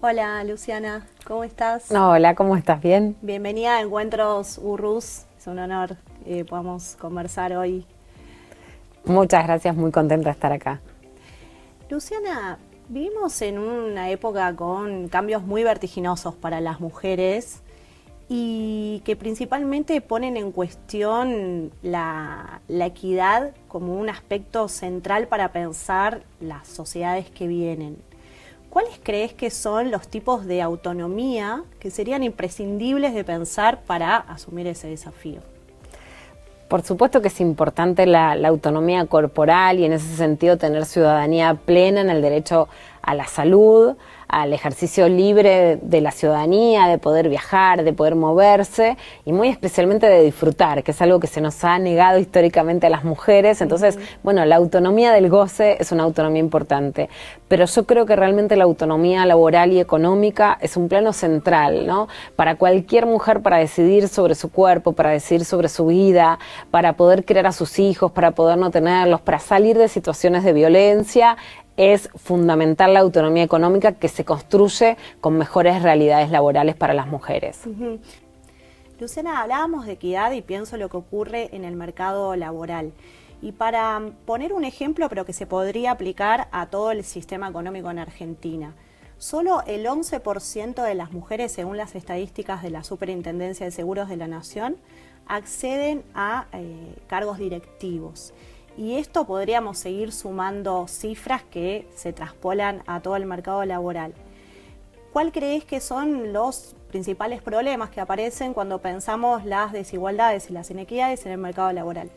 Hola Luciana, ¿cómo estás? Hola, ¿cómo estás? ¿Bien? Bienvenida a Encuentros Urrus, es un honor que podamos conversar hoy. Muchas gracias, muy contenta de estar acá. Luciana, vivimos en una época con cambios muy vertiginosos para las mujeres y que principalmente ponen en cuestión la equidad como un aspecto central para pensar las sociedades que vienen. ¿Cuáles crees que son los tipos de autonomía que serían imprescindibles de pensar para asumir ese desafío? Por supuesto que es importante la autonomía corporal y en ese sentido tener ciudadanía plena en el derecho a la salud, al ejercicio libre de la ciudadanía, de poder viajar, de poder moverse y muy especialmente de disfrutar, que es algo que se nos ha negado históricamente a las mujeres. Entonces, bueno, la autonomía del goce es una autonomía importante, pero yo creo que realmente la autonomía laboral y económica es un plano central, ¿no? Para cualquier mujer, para decidir sobre su cuerpo, para decidir sobre su vida, para poder criar a sus hijos, para poder no tenerlos, para salir de situaciones de violencia. Es fundamental la autonomía económica que se construye con mejores realidades laborales para las mujeres. Luciana, hablábamos de equidad y pienso lo que ocurre en el mercado laboral. Y para poner un ejemplo, pero que se podría aplicar a todo el sistema económico en Argentina, solo el 11% de las mujeres, según las estadísticas de la Superintendencia de Seguros de la Nación, acceden a cargos directivos. Y esto podríamos seguir sumando cifras que se traspolan a todo el mercado laboral. ¿Cuál crees que son los principales problemas que aparecen cuando pensamos las desigualdades y las inequidades en el mercado laboral?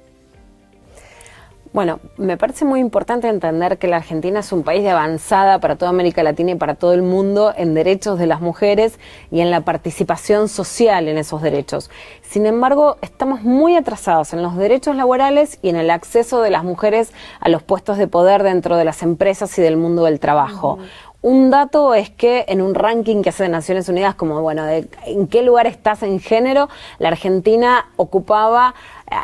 Bueno, me parece muy importante entender que la Argentina es un país de avanzada para toda América Latina y para todo el mundo en derechos de las mujeres y en la participación social en esos derechos. Sin embargo, estamos muy atrasados en los derechos laborales y en el acceso de las mujeres a los puestos de poder dentro de las empresas y del mundo del trabajo. Un dato es que en un ranking que hace de Naciones Unidas como, bueno, de en qué lugar estás en género, la Argentina ocupaba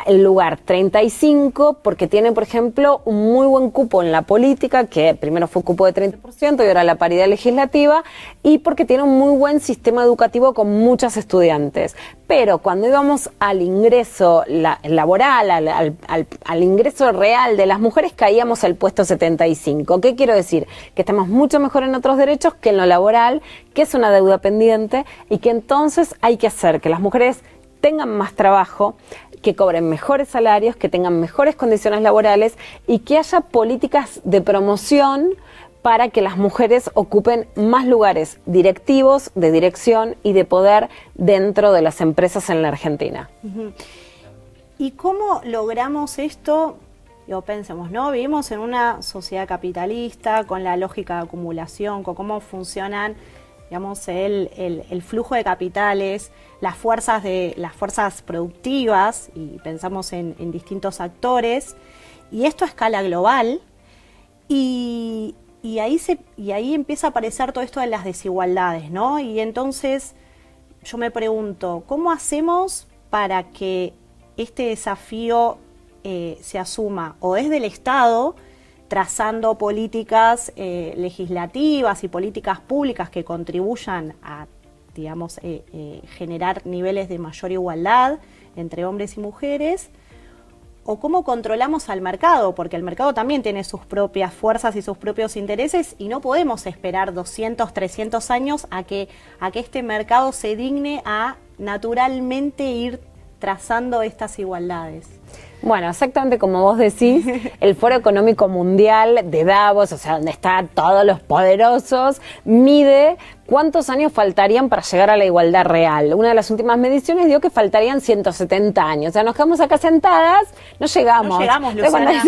el lugar 35 porque tiene, por ejemplo, un muy buen cupo en la política, que primero fue un cupo de 30% y ahora la paridad legislativa, y porque tiene un muy buen sistema educativo con muchos estudiantes. Pero cuando íbamos al ingreso laboral, al ingreso real de las mujeres, caíamos al puesto 75. ¿Qué quiero decir? Que estamos mucho mejor en otros derechos que en lo laboral, que es una deuda pendiente y que entonces hay que hacer que las mujeres tengan más trabajo, que cobren mejores salarios, que tengan mejores condiciones laborales y que haya políticas de promoción para que las mujeres ocupen más lugares directivos, de dirección y de poder dentro de las empresas en la Argentina. ¿Y cómo logramos esto? Pensemos, ¿no? Vivimos en una sociedad capitalista con la lógica de acumulación, con cómo funcionan, digamos, el flujo de capitales, las fuerzas productivas, y pensamos en distintos actores, y esto a escala global, y ahí empieza a aparecer todo esto de las desigualdades, ¿no? Y entonces yo me pregunto, ¿cómo hacemos para que este desafío se asuma o desde el Estado, trazando políticas legislativas y políticas públicas que contribuyan a, digamos, generar niveles de mayor igualdad entre hombres y mujeres? ¿O cómo controlamos al mercado? Porque el mercado también tiene sus propias fuerzas y sus propios intereses y no podemos esperar 200, 300 años a que este mercado se digne a naturalmente ir trazando estas igualdades. Bueno, exactamente como vos decís, el Foro Económico Mundial de Davos, o sea, donde están todos los poderosos, mide cuántos años faltarían para llegar a la igualdad real. Una de las últimas mediciones dio que faltarían 170 años. O sea, nos quedamos acá sentadas, no llegamos. No llegamos, Luciana.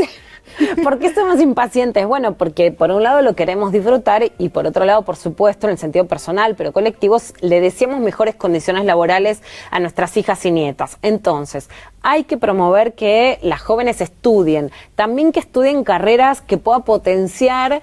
¿Por qué somos impacientes? Bueno, porque por un lado lo queremos disfrutar y por otro lado, por supuesto, en el sentido personal, pero colectivos, le deseamos mejores condiciones laborales a nuestras hijas y nietas. Entonces, hay que promover que las jóvenes estudien, también que estudien carreras que puedan potenciar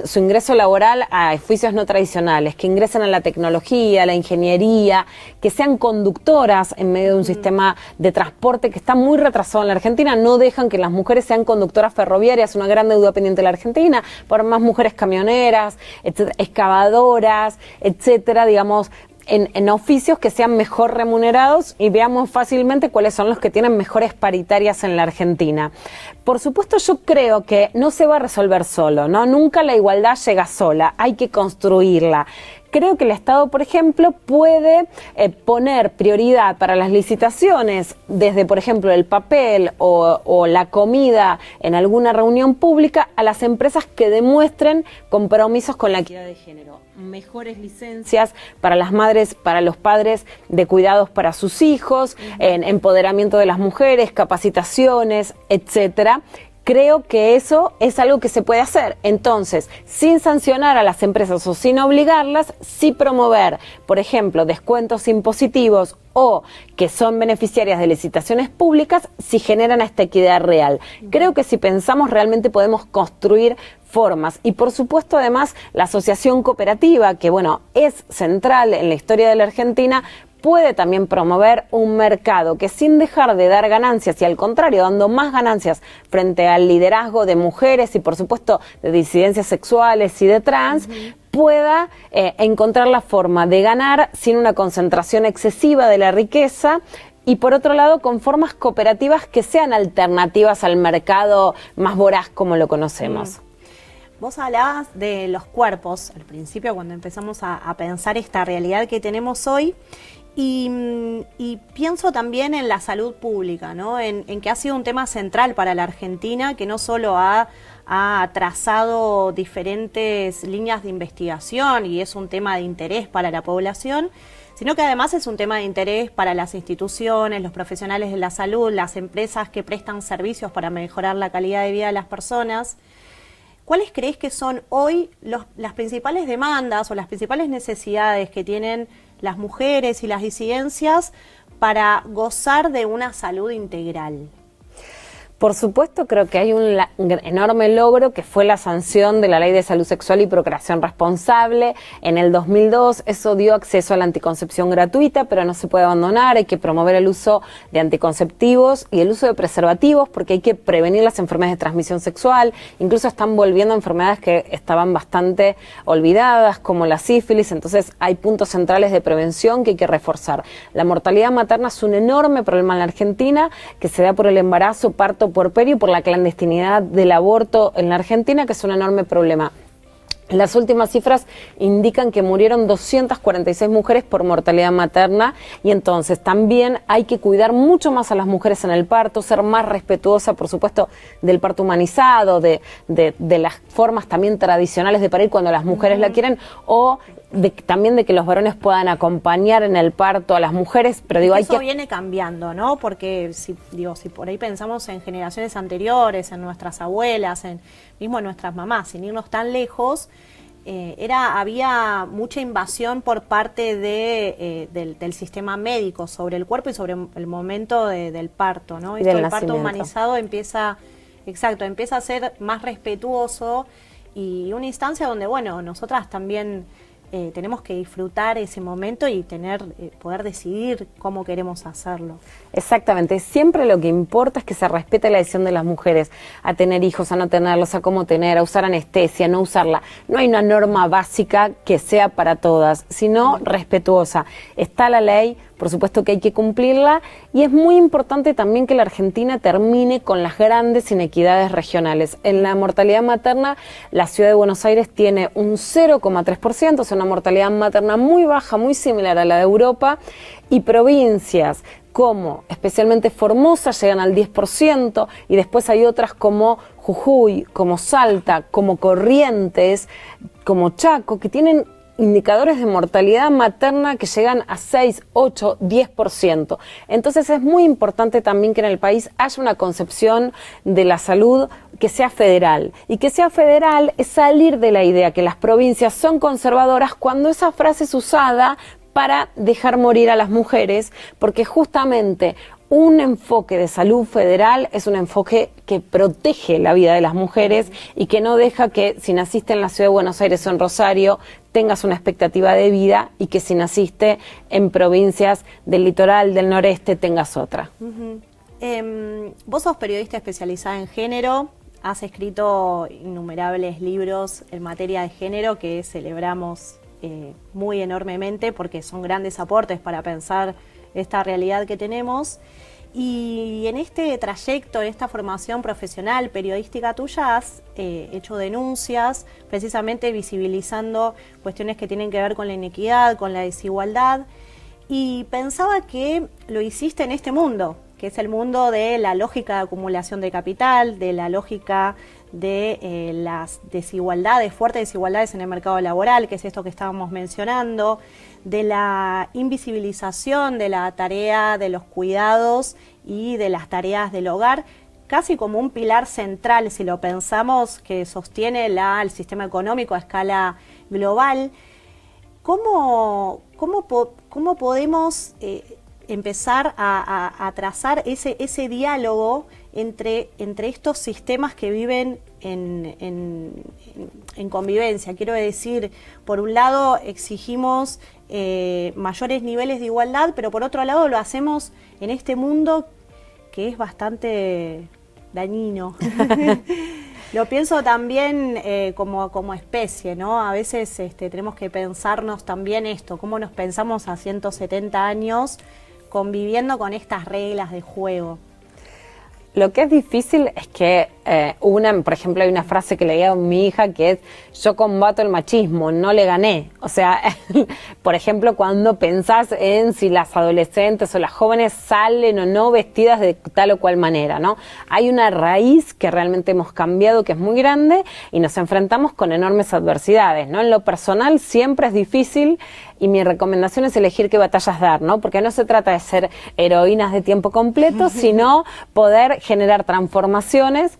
su ingreso laboral a oficios no tradicionales, que ingresen a la tecnología, a la ingeniería, que sean conductoras en medio de un sistema de transporte que está muy retrasado en la Argentina. No dejan que las mujeres sean conductoras ferroviarias, una gran deuda pendiente de la Argentina, por más mujeres camioneras, etcétera, excavadoras, etcétera, digamos, en oficios que sean mejor remunerados, y veamos fácilmente cuáles son los que tienen mejores paritarias en la Argentina. Por supuesto, yo creo que no se va a resolver solo, ¿no? Nunca la igualdad llega sola, hay que construirla. Creo que el Estado, por ejemplo, puede poner prioridad para las licitaciones, desde, por ejemplo, el papel o la comida en alguna reunión pública, a las empresas que demuestren compromisos con la equidad de género. Mejores licencias para las madres, para los padres, de cuidados para sus hijos, en empoderamiento de las mujeres, capacitaciones, etcétera. Creo que eso es algo que se puede hacer. Entonces, sin sancionar a las empresas o sin obligarlas, sí promover, por ejemplo, descuentos impositivos o que son beneficiarias de licitaciones públicas si generan esta equidad real. Creo que si pensamos realmente podemos construir formas. Y por supuesto, además, la asociación cooperativa, que bueno, es central en la historia de la Argentina, puede también promover un mercado que, sin dejar de dar ganancias y al contrario dando más ganancias frente al liderazgo de mujeres y por supuesto de disidencias sexuales y de trans, pueda encontrar la forma de ganar sin una concentración excesiva de la riqueza, y por otro lado con formas cooperativas que sean alternativas al mercado más voraz como lo conocemos. Vos hablabas de los cuerpos al principio, cuando empezamos a pensar esta realidad que tenemos hoy. Y pienso también en la salud pública, ¿no? En que ha sido un tema central para la Argentina, que no solo ha trazado diferentes líneas de investigación y es un tema de interés para la población, sino que además es un tema de interés para las instituciones, los profesionales de la salud, las empresas que prestan servicios para mejorar la calidad de vida de las personas. ¿Cuáles crees que son hoy las principales demandas o las principales necesidades que tienen las mujeres y las disidencias para gozar de una salud integral? Por supuesto, creo que hay un enorme logro que fue la sanción de la Ley de Salud Sexual y Procreación Responsable. En el 2002 eso dio acceso a la anticoncepción gratuita, pero no se puede abandonar, hay que promover el uso de anticonceptivos y el uso de preservativos porque hay que prevenir las enfermedades de transmisión sexual. Incluso están volviendo enfermedades que estaban bastante olvidadas, como la sífilis, entonces hay puntos centrales de prevención que hay que reforzar. La mortalidad materna es un enorme problema en la Argentina que se da por el embarazo, parto puerperio y por la clandestinidad del aborto en la Argentina, que es un enorme problema. Las últimas cifras indican que murieron 246 mujeres por mortalidad materna y entonces también hay que cuidar mucho más a las mujeres en el parto, ser más respetuosa, por supuesto, del parto humanizado, de las formas también tradicionales de parir cuando las mujeres la quieren, o también de que los varones puedan acompañar en el parto a las mujeres, pero digo, eso viene cambiando, ¿no? Porque si por ahí pensamos en generaciones anteriores, en nuestras abuelas, mismo en nuestras mamás, sin irnos tan lejos, había mucha invasión por parte del sistema médico sobre el cuerpo y sobre el momento del parto, ¿no? Esto del parto humanizado empieza a ser más respetuoso y una instancia donde, bueno, nosotras también tenemos que disfrutar ese momento y poder decidir cómo queremos hacerlo. Exactamente, siempre lo que importa es que se respete la decisión de las mujeres a tener hijos, a no tenerlos, a cómo tener, a usar anestesia, a no usarla. No hay una norma básica que sea para todas, sino respetuosa. Está la ley, por supuesto que hay que cumplirla, y es muy importante también que la Argentina termine con las grandes inequidades regionales. En la mortalidad materna, la ciudad de Buenos Aires tiene un 0,3%, o sea, una mortalidad materna muy baja, muy similar a la de Europa, y provincias como especialmente Formosa llegan al 10%, y después hay otras como Jujuy, como Salta, como Corrientes, como Chaco, que tienen indicadores de mortalidad materna que llegan a 6, 8, 10%. Entonces es muy importante también que en el país haya una concepción de la salud que sea federal. Y que sea federal es salir de la idea que las provincias son conservadoras cuando esa frase es usada para dejar morir a las mujeres, porque justamente un enfoque de salud federal es un enfoque que protege la vida de las mujeres y que no deja que si naciste en la ciudad de Buenos Aires o en Rosario tengas una expectativa de vida y que si naciste en provincias del litoral, del noreste, tengas otra. Vos sos periodista especializada en género, has escrito innumerables libros en materia de género que celebramos muy enormemente porque son grandes aportes para pensar esta realidad que tenemos. Y en este trayecto, en esta formación profesional periodística tuya, has hecho denuncias, precisamente visibilizando cuestiones que tienen que ver con la inequidad, con la desigualdad. Y pensaba que lo hiciste en este mundo, que es el mundo de la lógica de acumulación de capital, de la lógica de las desigualdades, fuertes desigualdades en el mercado laboral, que es esto que estábamos mencionando, de la invisibilización de la tarea de los cuidados y de las tareas del hogar, casi como un pilar central, si lo pensamos, que sostiene el sistema económico a escala global. ¿Cómo podemos empezar a trazar ese diálogo entre estos sistemas que viven en convivencia? Quiero decir, por un lado exigimos mayores niveles de igualdad, pero por otro lado lo hacemos en este mundo que es bastante dañino. Lo pienso también como especie, ¿no? A veces tenemos que pensarnos también esto, cómo nos pensamos a 170 años conviviendo con estas reglas de juego. Lo que es difícil es que por ejemplo, hay una frase que leía a mi hija que es: yo combato el machismo, no le gané. O sea, por ejemplo, cuando pensás en si las adolescentes o las jóvenes salen o no vestidas de tal o cual manera, ¿no? Hay una raíz que realmente hemos cambiado, que es muy grande, y nos enfrentamos con enormes adversidades, ¿no? En lo personal siempre es difícil, y mi recomendación es elegir qué batallas dar, ¿no? Porque no se trata de ser heroínas de tiempo completo, sino poder generar transformaciones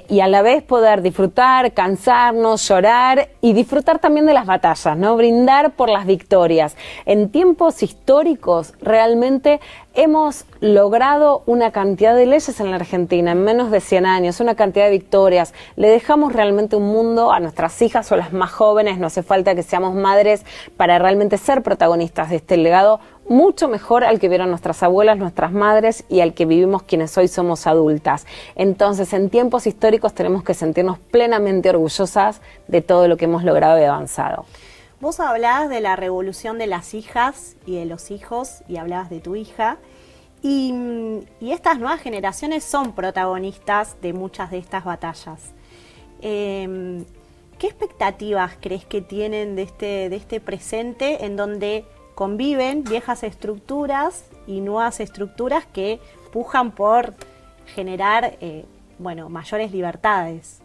y a la vez poder disfrutar, cansarnos, llorar y disfrutar también de las batallas, ¿no? Brindar por las victorias. En tiempos históricos realmente hemos logrado una cantidad de leyes en la Argentina en menos de 100 años, una cantidad de victorias. Le dejamos realmente un mundo a nuestras hijas o las más jóvenes, no hace falta que seamos madres para realmente ser protagonistas de este legado mucho mejor al que vieron nuestras abuelas, nuestras madres y al que vivimos quienes hoy somos adultas. Entonces, en tiempos históricos tenemos que sentirnos plenamente orgullosas de todo lo que hemos logrado y avanzado. Vos hablabas de la revolución de las hijas y de los hijos, y hablabas de tu hija, y estas nuevas generaciones son protagonistas de muchas de estas batallas. ¿Qué expectativas crees que tienen de este presente en donde conviven viejas estructuras y nuevas estructuras que pujan por generar mayores libertades?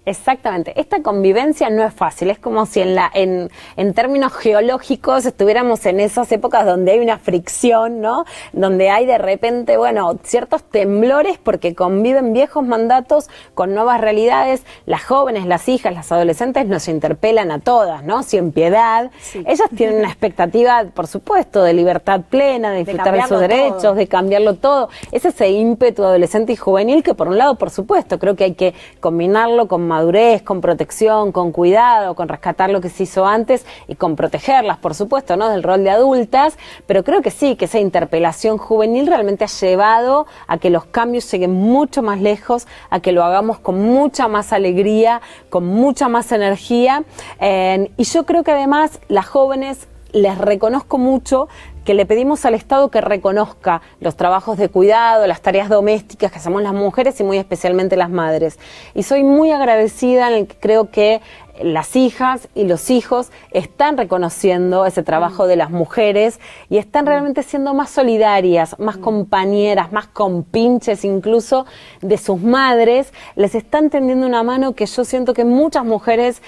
Exactamente, esta convivencia no es fácil, es como si en términos geológicos estuviéramos en esas épocas donde hay una fricción, ¿no? Donde hay de repente, ciertos temblores porque conviven viejos mandatos con nuevas realidades. Las jóvenes, las hijas, las adolescentes nos interpelan a todas, ¿no? Sin piedad. Sí. Ellas tienen una expectativa, por supuesto, de libertad plena, de disfrutar de sus derechos, de cambiarlo todo. Es ese ímpetu adolescente y juvenil que, por un lado, por supuesto, creo que hay que combinarlo con madurez, con protección, con cuidado, con rescatar lo que se hizo antes y con protegerlas, por supuesto, ¿no? Del rol de adultas, pero creo que sí, que esa interpelación juvenil realmente ha llevado a que los cambios lleguen mucho más lejos, a que lo hagamos con mucha más alegría, con mucha más energía, y yo creo que además las jóvenes les reconozco mucho que le pedimos al Estado que reconozca los trabajos de cuidado, las tareas domésticas que hacemos las mujeres y muy especialmente las madres. Y soy muy agradecida en el que creo que las hijas y los hijos están reconociendo ese trabajo de las mujeres y están realmente siendo más solidarias, más compañeras, más compinches incluso de sus madres. Les están tendiendo una mano que yo siento que muchas mujeres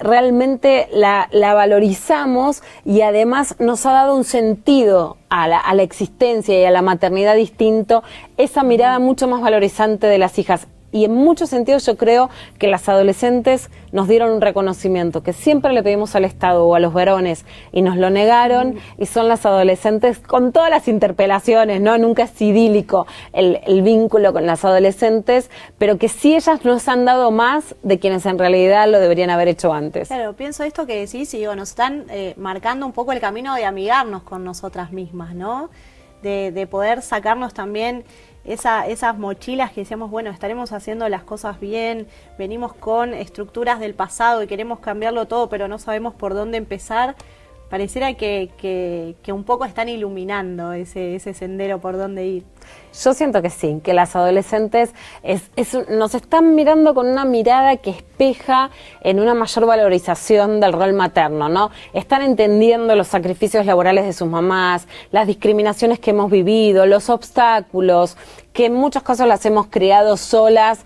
realmente la valorizamos y además nos ha dado un sentido a la existencia y a la maternidad distinto, esa mirada mucho más valorizante de las hijas. Y en muchos sentidos yo creo que las adolescentes nos dieron un reconocimiento que siempre le pedimos al Estado o a los varones y nos lo negaron, y son las adolescentes con todas las interpelaciones, ¿no? Nunca es idílico el vínculo con las adolescentes, pero que sí ellas nos han dado más de quienes en realidad lo deberían haber hecho antes. Claro, pienso esto que decís y digo, nos están marcando un poco el camino de amigarnos con nosotras mismas, ¿no? De poder sacarnos también esas mochilas que decíamos, bueno, estaremos haciendo las cosas bien, venimos con estructuras del pasado y queremos cambiarlo todo, pero no sabemos por dónde empezar. Pareciera que un poco están iluminando ese sendero por dónde ir. Yo siento que sí, que las adolescentes nos están mirando con una mirada que espeja en una mayor valorización del rol materno, ¿no? Están entendiendo los sacrificios laborales de sus mamás, las discriminaciones que hemos vivido, los obstáculos, que en muchos casos las hemos creado solas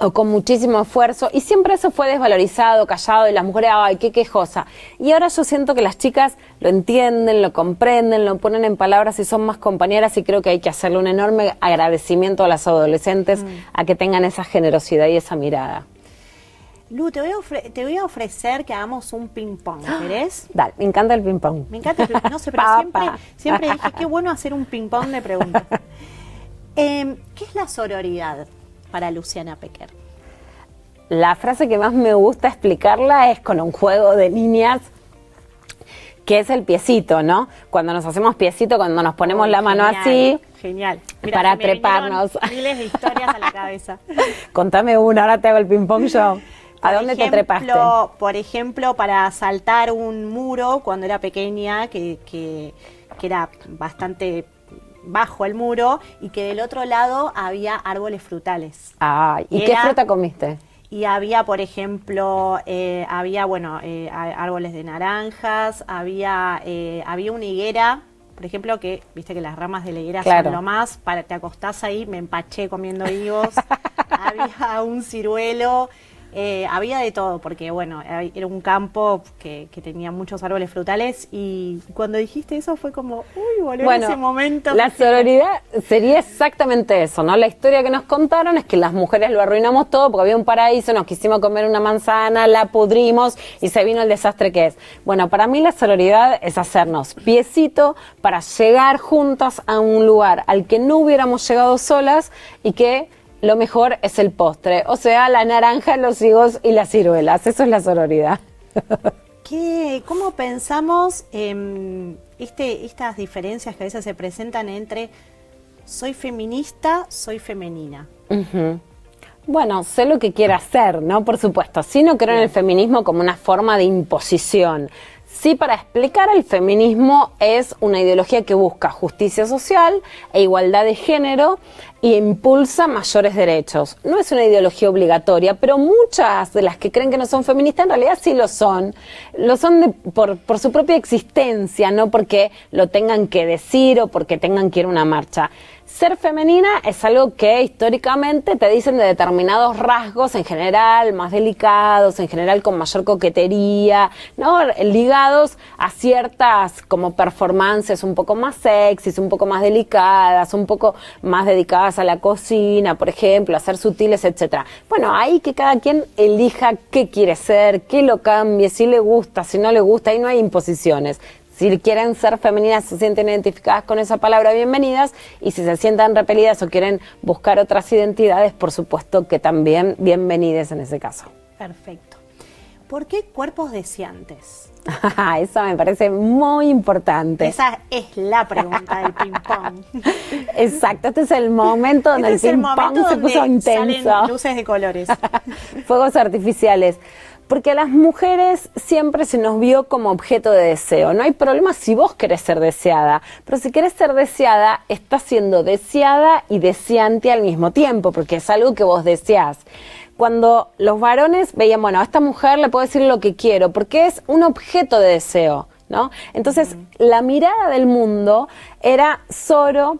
o con muchísimo esfuerzo, y siempre eso fue desvalorizado, callado, y las mujeres, ¡ay, qué quejosa! Y ahora yo siento que las chicas lo entienden, lo comprenden, lo ponen en palabras y son más compañeras, y creo que hay que hacerle un enorme agradecimiento a las adolescentes a que tengan esa generosidad y esa mirada. Lu, te voy a ofrecer que hagamos un ping-pong, ¿querés? Dale, me encanta el ping-pong. Me encanta el ping-pong, no sé, pero siempre dije, qué bueno hacer un ping-pong de preguntas. ¿Qué es la sororidad para Luciana Pecker? La frase que más me gusta explicarla es con un juego de niñas, que es el piecito, ¿no? Cuando nos hacemos piecito, cuando nos ponemos la mano así. Genial. Mirá, para treparnos. Miles de historias a la cabeza. Contame una, ahora te hago el ping-pong yo. ¿A dónde te trepaste? Por ejemplo, para saltar un muro cuando era pequeña, que era bastante bajo el muro, y que del otro lado había árboles frutales. Ay, ¿y qué fruta comiste? Y había, por ejemplo, árboles de naranjas, había una higuera, por ejemplo, que viste que las ramas de la higuera son lo más, te acostás ahí, me empaché comiendo higos, había un ciruelo. Había de todo, porque bueno, era un campo que tenía muchos árboles frutales, y cuando dijiste eso fue como, uy, volvió ese momento. La sororidad sería exactamente eso, ¿no? La historia que nos contaron es que las mujeres lo arruinamos todo porque había un paraíso, nos quisimos comer una manzana, la pudrimos y se vino el desastre que es. Bueno, para mí la sororidad es hacernos piecito para llegar juntas a un lugar al que no hubiéramos llegado solas, y que lo mejor es el postre, o sea, la naranja, los higos y las ciruelas. Eso es la sororidad. ¿Cómo pensamos estas diferencias que a veces se presentan entre soy feminista, soy femenina? Bueno, sé lo que quiera hacer, ¿no? Por supuesto. Sí, no creo en el feminismo como una forma de imposición. Sí, para explicar, el feminismo es una ideología que busca justicia social e igualdad de género y impulsa mayores derechos. No es una ideología obligatoria, pero muchas de las que creen que no son feministas en realidad sí lo son. Lo son por su propia existencia, no porque lo tengan que decir o porque tengan que ir a una marcha. Ser femenina es algo que históricamente te dicen de determinados rasgos, en general más delicados, en general con mayor coquetería, ¿no? Ligados a ciertas como performances un poco más sexys, un poco más delicadas, un poco más dedicadas a la cocina, por ejemplo, a ser sutiles, etcétera. Bueno, ahí que cada quien elija qué quiere ser, qué lo cambie, si le gusta, si no le gusta, ahí no hay imposiciones. Si quieren ser femeninas, se sienten identificadas con esa palabra, bienvenidas, y si se sientan repelidas o quieren buscar otras identidades, por supuesto que también bienvenidas en ese caso. Perfecto. ¿Por qué cuerpos deseantes? Eso me parece muy importante. Esa es la pregunta del ping-pong. Exacto, este es el momento donde el ping-pong se puso intenso. Salen luces de colores. Fuegos artificiales. Porque a las mujeres siempre se nos vio como objeto de deseo. No hay problema si vos querés ser deseada, pero si querés ser deseada, estás siendo deseada y deseante al mismo tiempo, porque es algo que vos deseás. Cuando los varones veían, bueno, a esta mujer le puedo decir lo que quiero, porque es un objeto de deseo, ¿no? Entonces, la mirada del mundo era solo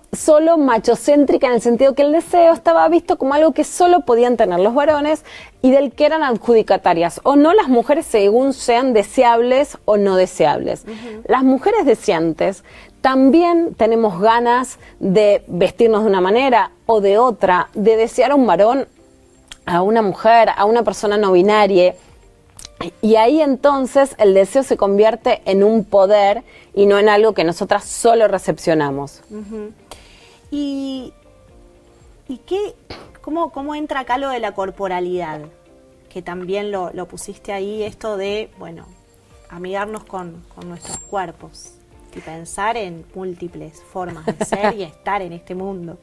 machocéntrica, en el sentido que el deseo estaba visto como algo que solo podían tener los varones y del que eran adjudicatarias, o no las mujeres según sean deseables o no deseables. Las mujeres deseantes también tenemos ganas de vestirnos de una manera o de otra, de desear a un varón a una mujer, a una persona no binaria. Y ahí entonces el deseo se convierte en un poder y no en algo que nosotras solo recepcionamos. Uh-huh. ¿Y cómo entra acá lo de la corporalidad? Que también lo pusiste ahí, esto de, bueno, amigarnos con nuestros cuerpos y pensar en múltiples formas de ser y estar en este mundo.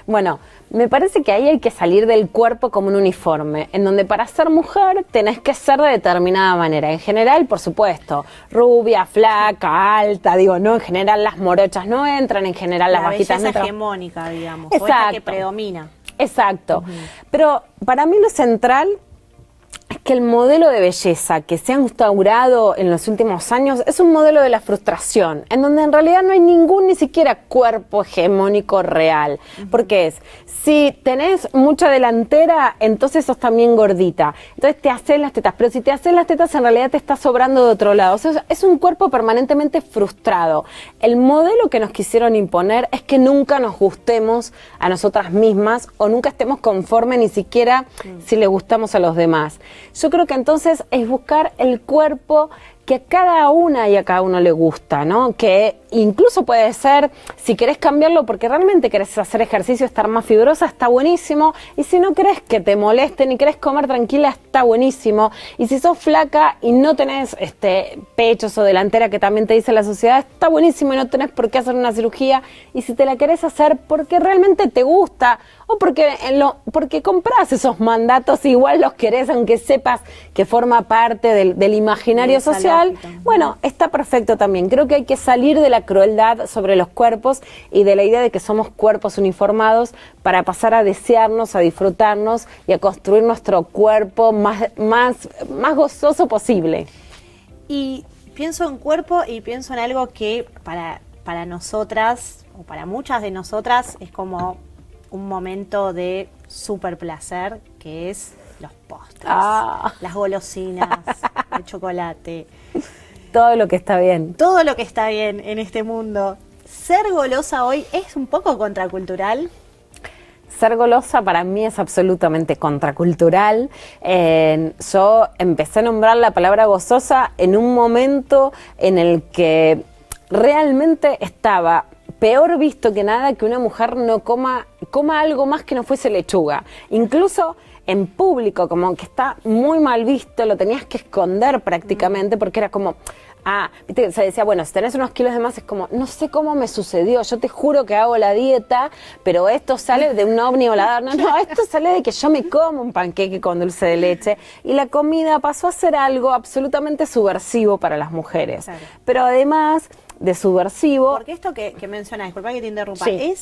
Bueno, me parece que ahí hay que salir del cuerpo como un uniforme, en donde para ser mujer tenés que ser de determinada manera. En general, por supuesto, rubia, flaca, alta, digo, no, en general las morochas no entran, en general las bajitas no entran. La belleza hegemónica, digamos, exacto, o esta que predomina. Exacto, Uh-huh. Pero para mí lo central es que el modelo de belleza que se ha instaurado en los últimos años es un modelo de la frustración, en donde en realidad no hay ni siquiera cuerpo hegemónico real. Uh-huh. Porque si tenés mucha delantera, entonces sos también gordita. Entonces te haces las tetas, pero si te haces las tetas en realidad te está sobrando de otro lado. O sea, es un cuerpo permanentemente frustrado. El modelo que nos quisieron imponer es que nunca nos gustemos a nosotras mismas o nunca estemos conformes ni siquiera si le gustamos a los demás. Yo creo que entonces es buscar el cuerpo que a cada una y a cada uno le gusta, ¿no? Que incluso puede ser, si querés cambiarlo porque realmente querés hacer ejercicio, estar más fibrosa, está buenísimo. Y si no querés que te molesten y querés comer tranquila, está buenísimo. Y si sos flaca y no tenés pechos o delantera, que también te dice la sociedad, está buenísimo y no tenés por qué hacer una cirugía. Y si te la querés hacer porque realmente te gusta o porque comprás esos mandatos, igual los querés, aunque sepas que forma parte del imaginario social, bueno, está perfecto también. Creo que hay que salir de la crueldad sobre los cuerpos y de la idea de que somos cuerpos uniformados para pasar a desearnos, a disfrutarnos y a construir nuestro cuerpo más gozoso posible. Y pienso en cuerpo y pienso en algo que para nosotras, o para muchas de nosotras, es como un momento de súper placer, que es los postres, las golosinas, el chocolate. Todo lo que está bien. Todo lo que está bien en este mundo. Ser golosa hoy es un poco contracultural. Ser golosa para mí es absolutamente contracultural. Yo empecé a nombrar la palabra gozosa en un momento en el que realmente estaba peor visto que nada que una mujer no coma algo más que no fuese lechuga. Incluso en público, como que está muy mal visto, lo tenías que esconder prácticamente porque era como... viste, se decía, bueno, si tenés unos kilos de más, es como, no sé cómo me sucedió, yo te juro que hago la dieta, pero esto sale de un ovni volador. No, esto sale de que yo me como un panqueque con dulce de leche. Y la comida pasó a ser algo absolutamente subversivo para las mujeres. Claro. Pero además de subversivo... Porque esto que mencionás, disculpa que te interrumpa, sí.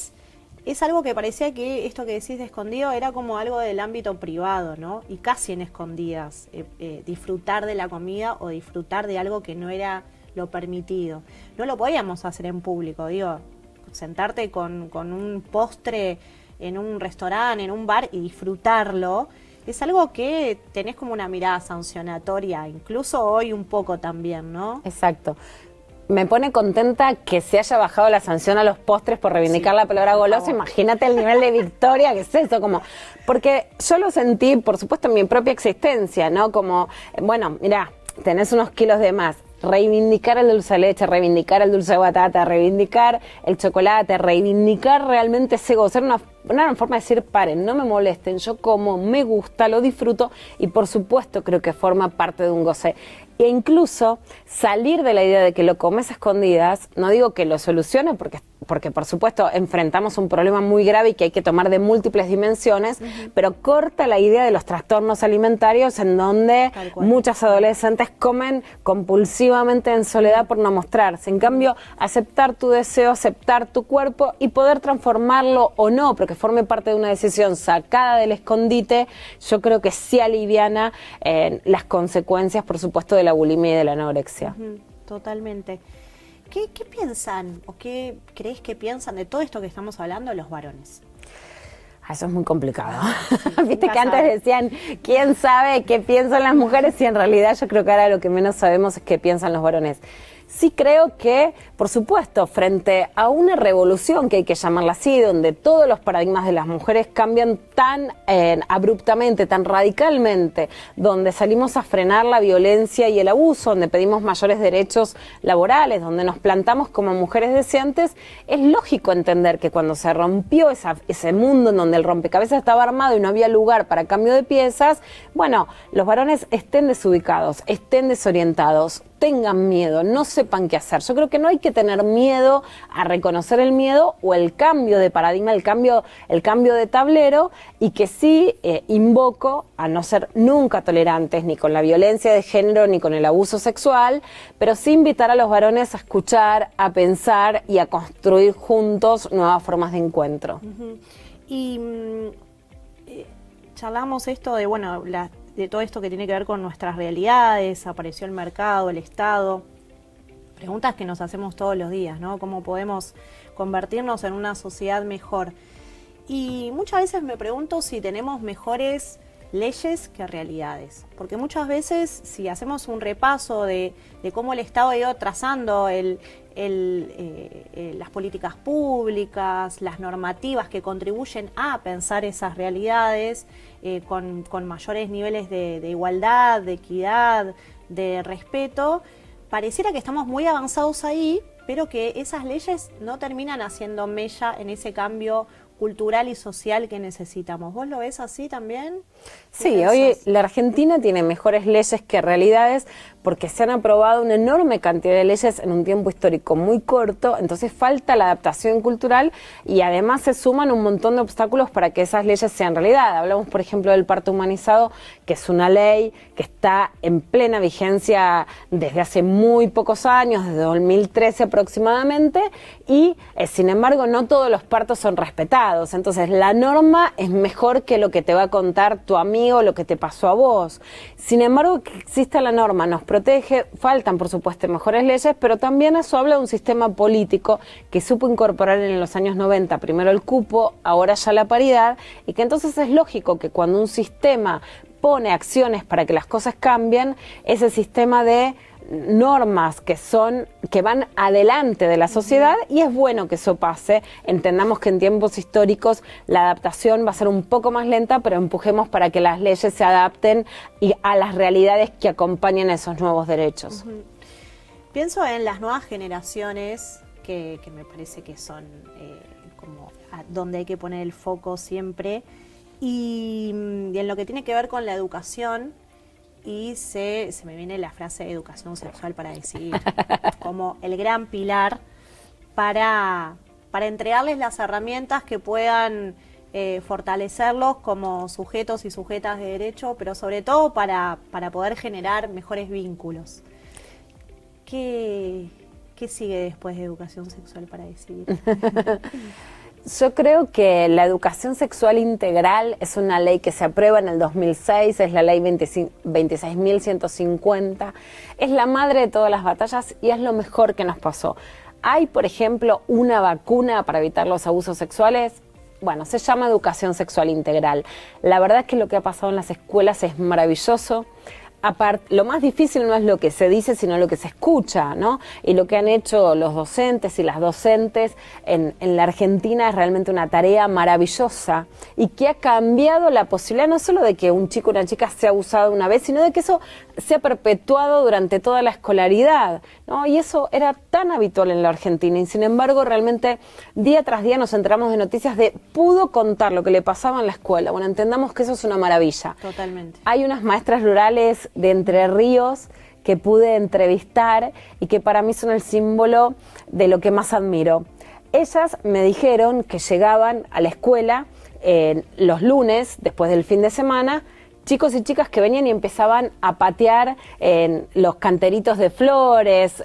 Es algo que parecía que esto que decís de escondido era como algo del ámbito privado, ¿no? Y casi en escondidas, disfrutar de la comida o disfrutar de algo que no era lo permitido. No lo podíamos hacer en público, digo, sentarte con un postre en un restaurante, en un bar y disfrutarlo, es algo que tenés como una mirada sancionatoria, incluso hoy un poco también, ¿no? Exacto. Me pone contenta que se haya bajado la sanción a los postres por reivindicar la palabra golosa. Imagínate el nivel de victoria que es eso, como porque yo lo sentí, por supuesto, en mi propia existencia, ¿no? Como, bueno, mirá, tenés unos kilos de más. Reivindicar el dulce de leche, reivindicar el dulce de batata, reivindicar el chocolate, reivindicar realmente ese gozo. Era una forma de decir, paren, no me molesten, yo como, me gusta, lo disfruto y por supuesto creo que forma parte de un goce. E incluso salir de la idea de que lo comes a escondidas, no digo que lo solucione porque por supuesto enfrentamos un problema muy grave y que hay que tomar de múltiples dimensiones, pero corta la idea de los trastornos alimentarios en donde muchas adolescentes comen compulsivamente en soledad por no mostrarse. En cambio, aceptar tu deseo, aceptar tu cuerpo y poder transformarlo o no, pero que forme parte de una decisión sacada del escondite, yo creo que sí aliviana las consecuencias, por supuesto, de la bulimia y de la anorexia. Totalmente. ¿Qué piensan o qué crees que piensan de todo esto que estamos hablando los varones? Eso es muy complicado. Viste que antes decían, ¿quién sabe qué piensan las mujeres? Y en realidad yo creo que ahora lo que menos sabemos es qué piensan los varones. Sí creo que, por supuesto, frente a una revolución, que hay que llamarla así, donde todos los paradigmas de las mujeres cambian tan abruptamente, tan radicalmente, donde salimos a frenar la violencia y el abuso, donde pedimos mayores derechos laborales, donde nos plantamos como mujeres deseantes, es lógico entender que cuando se rompió ese mundo en donde el rompecabezas estaba armado y no había lugar para cambio de piezas, bueno, los varones estén desubicados, estén desorientados, tengan miedo, no sepan qué hacer. Yo creo que no hay que tener miedo a reconocer el miedo o el cambio de paradigma, el cambio de tablero, y que sí invoco a no ser nunca tolerantes ni con la violencia de género ni con el abuso sexual, pero sí invitar a los varones a escuchar, a pensar y a construir juntos nuevas formas de encuentro. Uh-huh. Y charlamos esto de, bueno, de todo esto que tiene que ver con nuestras realidades, apareció el mercado, el Estado, preguntas que nos hacemos todos los días, ¿no? ¿Cómo podemos convertirnos en una sociedad mejor? Y muchas veces me pregunto si tenemos mejores leyes que realidades, porque muchas veces si hacemos un repaso de cómo el Estado ha ido trazando las políticas públicas, las normativas que contribuyen a pensar esas realidades con mayores niveles de igualdad, de equidad, de respeto, pareciera que estamos muy avanzados ahí, pero que esas leyes no terminan haciendo mella en ese cambio cultural y social que necesitamos. ¿Vos lo ves así también? Sí, hoy la Argentina tiene mejores leyes que realidades porque se han aprobado una enorme cantidad de leyes en un tiempo histórico muy corto, entonces falta la adaptación cultural y además se suman un montón de obstáculos para que esas leyes sean realidad. Hablamos, por ejemplo, del parto humanizado, que es una ley que está en plena vigencia desde hace muy pocos años, desde 2013 aproximadamente, y sin embargo no todos los partos son respetados. Entonces la norma es mejor que lo que te va a contar tu amigo, lo que te pasó a vos. Sin embargo, que exista la norma nos protege, faltan por supuesto mejores leyes, pero también eso habla de un sistema político que supo incorporar en los años 90 primero el cupo, ahora ya la paridad, y que entonces es lógico que cuando un sistema pone acciones para que las cosas cambien, ese sistema de normas que van adelante de la sociedad, y es bueno que eso pase. Entendamos que en tiempos históricos la adaptación va a ser un poco más lenta, pero empujemos para que las leyes se adapten a las realidades que acompañan esos nuevos derechos. Uh-huh. Pienso en las nuevas generaciones que me parece que son como donde hay que poner el foco siempre, y en lo que tiene que ver con la educación. Y se me viene la frase educación sexual para decidir como el gran pilar para entregarles las herramientas que puedan fortalecerlos como sujetos y sujetas de derecho, pero sobre todo para poder generar mejores vínculos. ¿Qué sigue después de educación sexual para decidir? Yo creo que la educación sexual integral es una ley que se aprueba en el 2006, es la ley 26.150, es la madre de todas las batallas y es lo mejor que nos pasó. ¿Hay, por ejemplo, una vacuna para evitar los abusos sexuales? Bueno, se llama educación sexual integral. La verdad es que lo que ha pasado en las escuelas es maravilloso. Aparte, lo más difícil no es lo que se dice, sino lo que se escucha, ¿no? Y lo que han hecho los docentes y las docentes en la Argentina es realmente una tarea maravillosa y que ha cambiado la posibilidad no solo de que un chico o una chica sea abusado una vez, sino de que eso sea perpetuado durante toda la escolaridad, ¿no? Y eso era tan habitual en la Argentina y sin embargo realmente día tras día nos enteramos de noticias de pudo contar lo que le pasaba en la escuela. Bueno, entendamos que eso es una maravilla. Totalmente. Hay unas maestras rurales de Entre Ríos que pude entrevistar y que para mí son el símbolo de lo que más admiro. Ellas me dijeron que llegaban a la escuela los lunes, después del fin de semana, chicos y chicas que venían y empezaban a patear los canteritos de flores,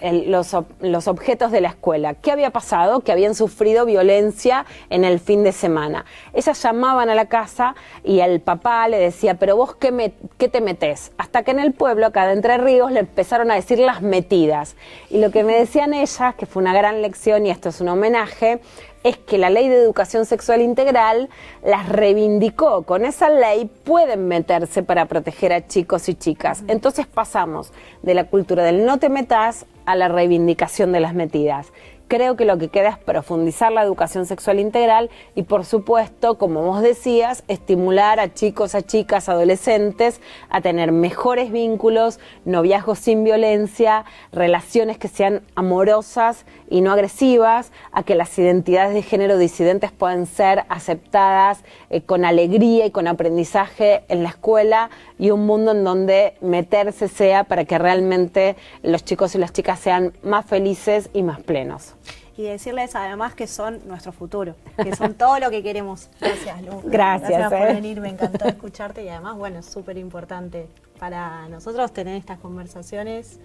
los objetos de la escuela. ¿Qué había pasado? Que habían sufrido violencia en el fin de semana. Ellas llamaban a la casa y el papá le decía, pero vos ¿qué te metés? Hasta que en el pueblo, acá de Entre Ríos, le empezaron a decir las metidas. Y lo que me decían ellas, que fue una gran lección y esto es un homenaje, es que la Ley de Educación Sexual Integral las reivindicó. Con esa ley pueden meterse para proteger a chicos y chicas. Entonces pasamos de la cultura del no te metas a la reivindicación de las metidas. Creo que lo que queda es profundizar la educación sexual integral y, por supuesto, como vos decías, estimular a chicos, a chicas, adolescentes a tener mejores vínculos, noviazgos sin violencia, relaciones que sean amorosas y no agresivas, a que las identidades de género disidentes puedan ser aceptadas con alegría y con aprendizaje en la escuela, y un mundo en donde meterse sea para que realmente los chicos y las chicas sean más felices y más plenos. Y decirles además que son nuestro futuro, que son todo lo que queremos. Gracias, Lu. Gracias por venir, me encantó escucharte y además, bueno, es súper importante para nosotros tener estas conversaciones,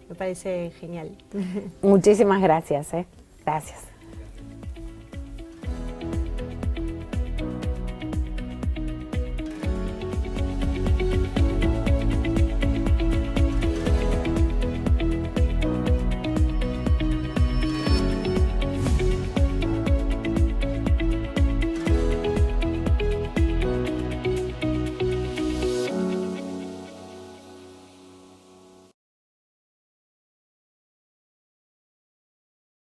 me parece genial. Muchísimas gracias, Gracias.